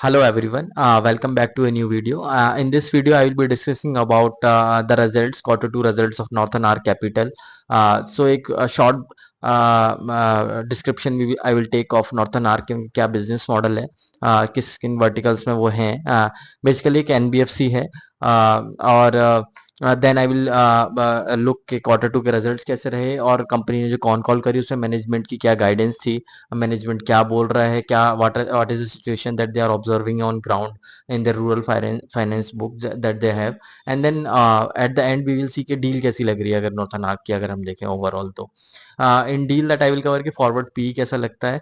Hello everyone, welcome back to a new video. In this video, I will be discussing about the results, quarter two results of Northern R Capital. So एक short description भी I will take of Northern R के क्या business model है, किस किन verticals में वो हैं. बेसिकली एक एनबीएफसी है, और देन आई विल लुक के क्वार्टर टू के रिजल्ट्स कैसे रहे और कंपनी ने जो कॉन कॉल करी उसमें मैनेजमेंट की क्या गाइडेंस थी, मैनेजमेंट क्या बोल रहा है, क्या what is the situation that they are observing on ground in the rural finance book that they have. And then at the end we will see के डील कैसी लग रही है अगर नॉर्थन आर्क की अगर हम देखें ओवरऑल. तो in deal that I will cover कि फॉरवर्ड पी कैसा लगता है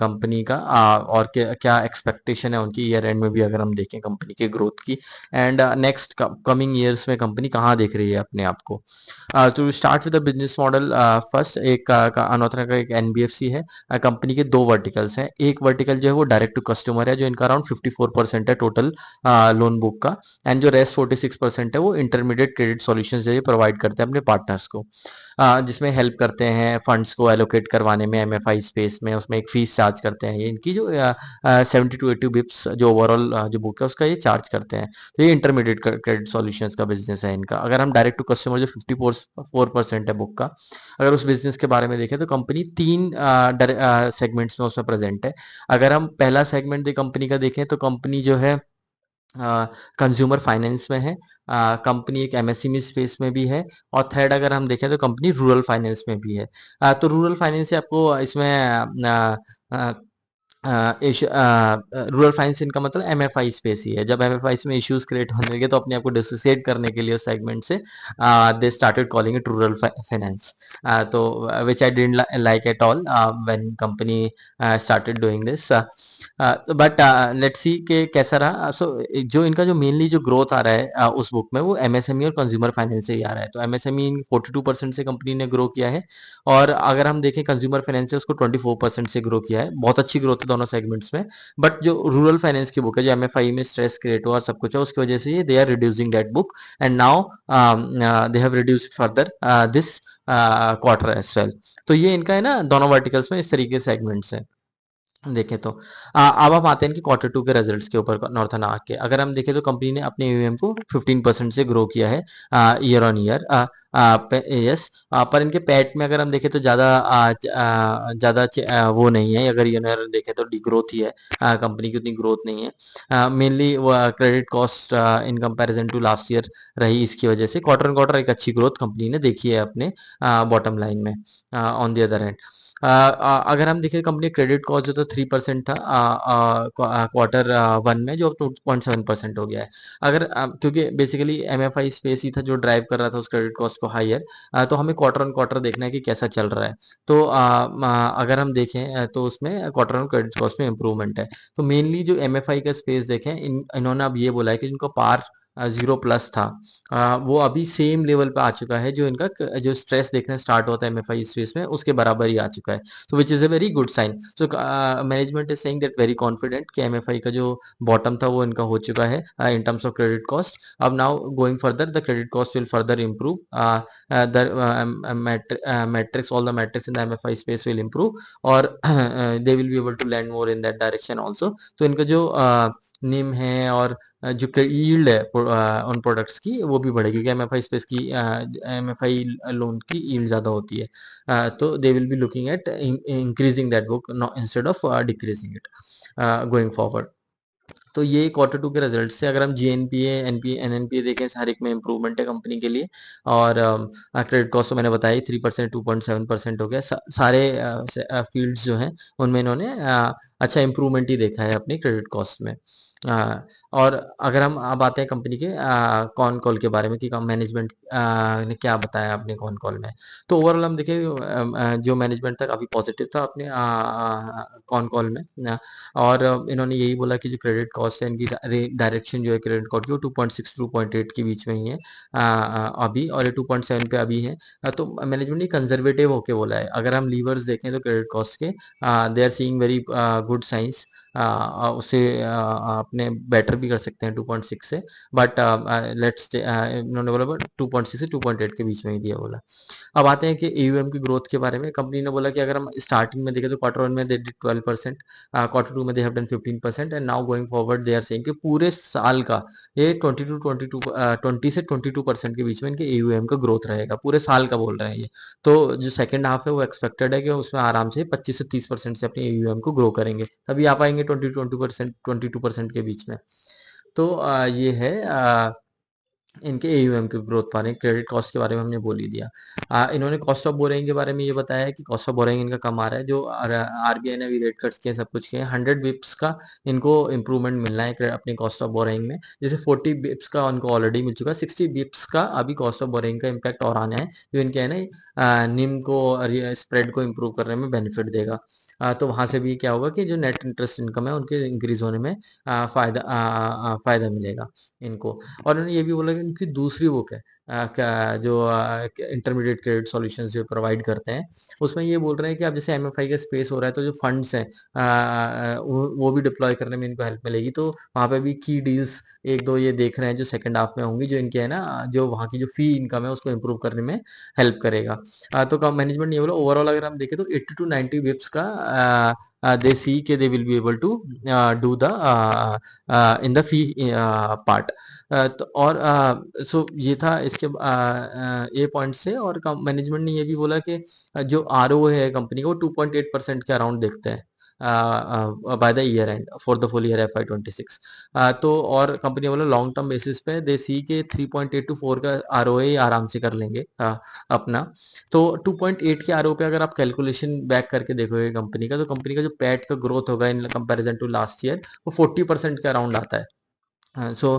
कंपनी का, और क्या एक्सपेक्टेशन है उनकी ईयर एंड में भी अगर हम देखें कंपनी के ग्रोथ की, एंड नेक्स्ट कमिंग ईयर्स में कंपनी कहाँ देख रही है अपने आप को. To start with the business model, first एक अनोथरा का एक एनबीएफसी है. कंपनी के दो वर्टिकल्स हैं. एक वर्टिकल जो है वो डायरेक्ट टू कस्टमर है जो इनका अराउंड 54% है टोटल लोन बुक का, एंड जो रेस्ट 46% है वो इंटरमीडिएट क्रेडिट सॉल्यूशंस जो ये प्रोवाइड करते हैं अपने पार्टनर्स को, जिसमें हेल्प करते हैं फंड्स को एलोकेट करवाने में एमएफआई स्पेस में. उसमें एक फीस चार्ज करते हैं. ये इनकी जो 70 to 80 बिप्स जो ओवरऑल जो बुक है उसका ये चार्ज करते हैं. तो ये इंटरमीडिएट क्रेडिट सॉल्यूशंस का बिजनेस है इनका. अगर हम डायरेक्ट टू कस्टमर जो 54% है बुक का, अगर उस बिजनेस के बारे में देखें तो कंपनी तीन सेगमेंट्स में उसमें प्रेजेंट है. अगर हम पहला सेगमेंट कंपनी का देखें तो कंपनी जो है कंज्यूमर फाइनेंस में है. कंपनी एक एमएसएमई स्पेस में भी है, और थर्ड अगर हम देखें तो कंपनी रूरल फाइनेंस में भी है. तो रूरल फाइनेंस से आपको इसमें रूरल फाइनेंस इनका मतलब एमएफआई स्पेस ही है. जब एमएफआई में इश्यूज क्रिएट होने लगे तो अपने आप को डिसोसिएट करने के लिए उस सेगमेंट से they started calling it rural finance. तो which I didn't like at all when company started doing this. But let's see के कैसा रहा. सो जो इनका जो मेनली जो ग्रोथ आ रहा है उस बुक में वो एमएसएमई और कंज्यूमर फाइनेंस से ही आ रहा है. तो एमएसएमई 42% से कंपनी ने ग्रो किया है, और अगर हम देखें कंज्यूमर फाइनेंस से उसको 24% से ग्रो किया है. बहुत अच्छी ग्रोथ है दोनों सेगमेंट्स में. बट जो रूरल फाइनेंस की बुक है जो एमएफआई में स्ट्रेस क्रिएट हुआ और सब कुछ है उसकी वजह से ये they are reducing that book, and now they have reduced further this quarter as well. तो ये इनका है ना दोनों वर्टिकल्स में इस तरीके से सेगमेंट्स हैं देखें तो. अब हम आते हैं कि क्वार्टर टू के रिजल्ट्स के ऊपर नॉर्थन आर्क के. अगर हम देखें तो कंपनी ने अपने यूएम को 15% से ग्रो किया है ईयर ऑन ईयर. यस, पर इनके पैट में अगर हम देखें तो ज़्यादा वो नहीं है. अगर ईयर देखें तो डी ग्रोथ ही है. कंपनी की उतनी ग्रोथ नहीं है. Mainly credit cost in comparison to last year रही. इसकी वजह से क्वार्टर क्वार्टर एक अच्छी ग्रोथ कंपनी ने देखी है अपने बॉटम लाइन में. ऑन द अदर हैंड अगर हम देखें कंपनी क्रेडिट कॉस्ट जो था 3% था क्वार्टर वन में, जो 2.7% हो गया है. अगर क्योंकि बेसिकली एमएफआई स्पेस ही था जो ड्राइव कर रहा था उस क्रेडिट कॉस्ट को हायर. तो हमें क्वार्टर ऑन क्वार्टर देखना है कि कैसा चल रहा है. तो अगर हम देखें तो उसमें क्वार्टर ऑन क्रेडिट कॉस्ट में इंप्रूवमेंट है. तो मेनली जो एमएफआई का स्पेस देखें इन्होंने अब ये बोला है कि जिनको पार 0+ था वो अभी सेम लेवल पे आ चुका है. जो इनका जो स्ट्रेस देखना स्टार्ट होता है एमएफआई स्पेस में उसके बराबर ही आ चुका है. So which is a very good sign. So management is saying that very confident कि एमएफआई का जो बॉटम था वो इनका हो चुका है in terms of credit cost. अब now going further the credit cost will further improve. The metrics, all the metrics in the MFI space will improve, और they will be able to lend more in that direction also. तो इनका जो निम है और जो yield है उन प्रोडक्ट्स की वो भी बढ़ेगी क्योंकि एमएफआई स्पेस की एमएफआई लोन की यील्ड ज़्यादा होती है. तो दे will be looking at increasing that book instead of decreasing it going forward. तो ये क्वार्टर टू के रिजल्ट से अगर हम जीएनपीए एनपीए एनएनपीए देखें हर एक में इंप्रूवमेंट है कंपनी के लिए. और क्रेडिट कॉस्ट तो मैंने बताया 3% 2.7% हो गया. सारे फील्ड्स जो हैं उनमें इन्होंने अच्छा इंप्रूवमेंट ही देखा है अपनी क्रेडिट कॉस्ट में. और अगर हम अब आते हैं कंपनी के कॉन कॉल के बारे में कि मैनेजमेंट ने क्या बताया अपने कॉन कॉल में. तो ओवरऑल हम देखें जो मैनेजमेंट था काफ़ी पॉजिटिव था अपने कॉन कॉल में. और इन्होंने यही बोला कि जो क्रेडिट कॉस्ट है इनकी डायरेक्शन जो है क्रेडिट कॉस्ट की वो 2.6 2.8 के बीच में ही है अभी, और ये 2.7 पे अभी है. तो मैनेजमेंट ने कंजर्वेटिव होके बोला है. अगर हम लीवर्स देखें तो क्रेडिट कॉस्ट के they are seeing very good signs. उससे अपने बेटर भी कर सकते हैं 2.6 से, बट लेट्स इन्होंने बोला 2.6 से 2.8 के बीच में ही दिया बोला। अब आते हैं कि एयूएम की ग्रोथ के बारे में। कंपनी ने बोला कि अगर हम स्टार्टिंग में देखें तो क्वार्टर वन में दे डिड 12%, क्वार्टर टू में they have done 15%, and now going forward they are saying कि पूरे साल का ये 20 से 22% के बीच में इनके एयूएम का ग्रोथ रहेगा, पूरे साल का बोल रहे हैं ये। तो जो सेकंड हाफ है वो एक्सपेक्टेड है कि उसमें आराम से 25 से 30% से अपने एयूएम को ग्रो करेंगे, तभी आ पाएंगे 20% 22% के बीच में। तो ये है इनके एयूएम की ग्रोथ बारे में। क्रेडिट कॉस्ट के बारे में हमने बोल ही दिया। इन्होंने कॉस्ट ऑफ बोरोइंग के बारे में ये बताया है कि कॉस्ट ऑफ बोरोइंग इनका कम आ रहा है, जो आरबीआई ने भी रेट कट्स किए, सब कुछ किए, 100 बिप्स का इनको इंप्रूवमेंट मिलना है अपने कॉस्ट ऑफ बोरोइंग में। जैसे 40 बिप्स का उनको ऑलरेडी मिल चुका है, 60 बिप्स का अभी कॉस्ट ऑफ बोरोइंग का इम्पैक्ट और आना है, जो इनके है ना निम को, स्प्रेड को इम्प्रूव करने में बेनिफिट देगा। तो वहां से भी क्या होगा कि जो नेट इंटरेस्ट इनकम है उनके इंक्रीज होने में फायदा मिलेगा इनको। और उन्होंने ये भी बोला कि उनकी दूसरी बुक है जो इंटरमीडिएट क्रेडिट सॉल्यूशंस जो प्रोवाइड करते हैं, उसमें ये बोल रहे हैं कि अब जैसे एमएफआई का स्पेस हो रहा है तो जो फंड्स हैं वो भी डिप्लॉय करने में इनको हेल्प मिलेगी। तो वहाँ पे भी की डील्स एक दो ये देख रहे हैं जो सेकंड हाफ में होंगी, जो इनके है ना जो वहाँ की जो फी इनकम है उसको इम्प्रूव करने में हेल्प करेगा। तो मैनेजमेंट ये बोला ओवरऑल अगर हम देखें तो 80 to 90 बिप्स का दे सी के they will be able to do the in the fee part. तो और सो ये था इसके ए पॉइंट से। और मैनेजमेंट ने ये भी बोला कि जो आरओ है कंपनी का वो 2.8% के अराउंड देखते हैं by the year and for the full year FY26। तो और कंपनी वाले लॉन्ग टर्म बेसिस पे दे सी के 3.8 to 4 का आरओए आराम से कर लेंगे अपना। तो 2.8 के आरओ पे अगर आप कैलकुलेशन बैक करके देखोगे कंपनी का, तो कंपनी का जो पैट का ग्रोथ होगा in comparison to last year वो 40% के अराउंड आता है। सो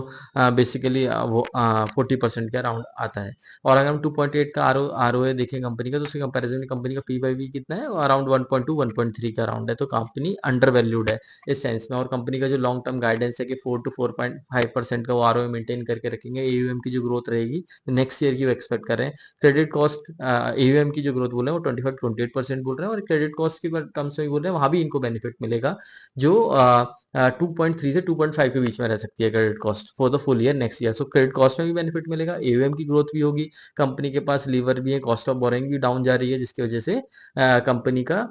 बेसिकली वो 40% के अराउंड आता है। और अगर हम 2.8 का आरओए देखें कंपनी का, तो उसके कंपैरिजन में कंपनी का पी बाई वी कितना है, अराउंड 1.2 1.3 का अराउंड है। तो कंपनी अंडर वैल्यूड है इस सेंस में। और कंपनी का जो लॉन्ग टर्म गाइडेंस है कि 4 to 4.5% का वो आरओए मेंटेन करके रखेंगे। एयूएम की जो ग्रोथ रहेगी नेक्स्ट ईयर की वो एक्सपेक्ट कर रहे हैं। क्रेडिट कॉस्ट एयूएम की जो ग्रोथ बोल रहे हैं वो 25-28% बोल रहे हैं, और क्रेडिट कॉस्ट के टर्म्स में बोल रहे हैं वहां भी इनको बेनिफिट मिलेगा, जो 2.3 से 2.5 के बीच में रह सकती है credit cost for the full year next year. So credit cost में भी बेनिफिट मिलेगा, एयूएम की ग्रोथ भी होगी, कंपनी के पास लीवर भी है, कॉस्ट ऑफ बोरोइंग भी डाउन जा रही है, जिसकी वजह से कंपनी का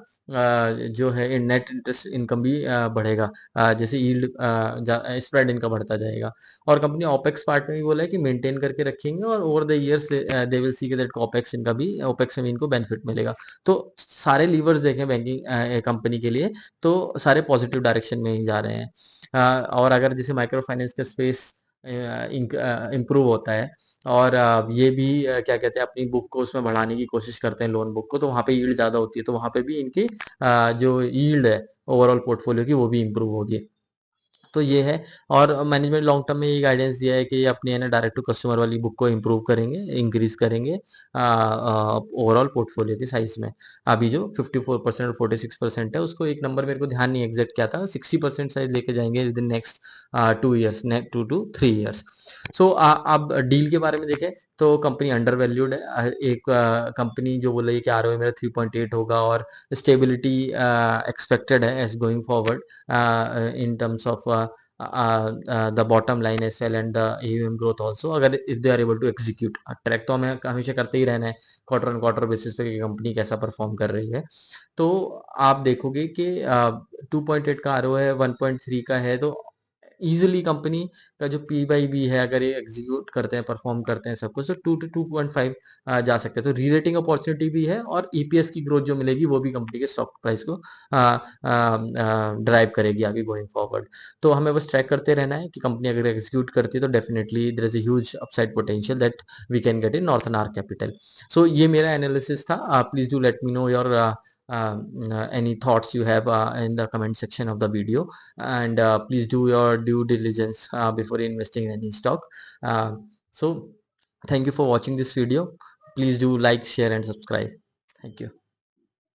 जो है नेट इंटरेस्ट इनकम भी बढ़ेगा, जैसे यील्ड स्प्रेड इनका बढ़ता जाएगा। और कंपनी ओपेक्स पार्ट में भी बोला है कि मेंटेन करके रखेंगे, और over the years they will see that opex इनका भी, ओपेक्स में इनको बेनिफिट मिलेगा। तो सारे लीवर्स देखें बैंकिंग कंपनी के लिए तो सारे पॉजिटिव डायरेक्शन में ही जा रहे हैं। और अगर जैसे माइक्रो फाइनेंस का स्पेस इम्प्रूव होता है, और ये भी क्या कहते हैं अपनी बुक को उसमें बढ़ाने की कोशिश करते हैं, लोन बुक को, तो वहाँ पे यील्ड ज़्यादा होती है, तो वहाँ पे भी इनकी जो यील्ड है ओवरऑल पोर्टफोलियो की वो भी इम्प्रूव होगी। तो ये है। और मैनेजमेंट लॉन्ग टर्म में ये गाइडेंस दिया है कि ये अपनी है ना डायरेक्ट टू कस्टमर वाली बुक को इम्प्रूव करेंगे, इंक्रीज करेंगे ओवरऑल पोर्टफोलियो के साइज में। अभी जो 54% और 46% है, उसको एक नंबर मेरे को ध्यान नहीं एग्जैक्ट क्या था, 60% साइज लेके जाएंगे within next 2 years, 2 to 3 years. So अब डील के बारे में देखें तो कंपनी अंडर वैल्यूड है। एक कंपनी जो बोल रही है कि आरओए मेरा 3.8 होगा, और स्टेबिलिटी एक्सपेक्टेड है as going forward in terms of the bottom line as well and the AUM growth also, अगर if they are able to execute। Track तो हमें हमेशा करते ही रहना है क्वार्टर ऑन क्वार्टर बेसिस पे कि कंपनी कैसा परफॉर्म कर रही है। तो आप देखोगे कि 2.8 का आरओ है, 1.3 का है, तो इजीली कंपनी का जो पी बाई बी है अगर ये एग्जीक्यूट करते हैं, परफॉर्म करते हैं सब कुछ, तो 2 to 2.5 जा सकते हैं। तो री रेटिंग अपॉर्चुनिटी भी है, और ईपीएस की ग्रोथ जो मिलेगी वो भी कंपनी के स्टॉक प्राइस को ड्राइव करेगी आगे गोइंग फॉरवर्ड। तो हमें बस ट्रैक करते रहना है कि कंपनी अगर एग्जीक्यूट करती है तो definitely there is a huge upside potential that we can get in Northern Arc Capital. So ये मेरा एनालिसिस था। Please do let me know your any thoughts you have in the comment section of the video, and please do your due diligence before investing in any stock. So thank you for watching this video. Please do like, share and subscribe. Thank you.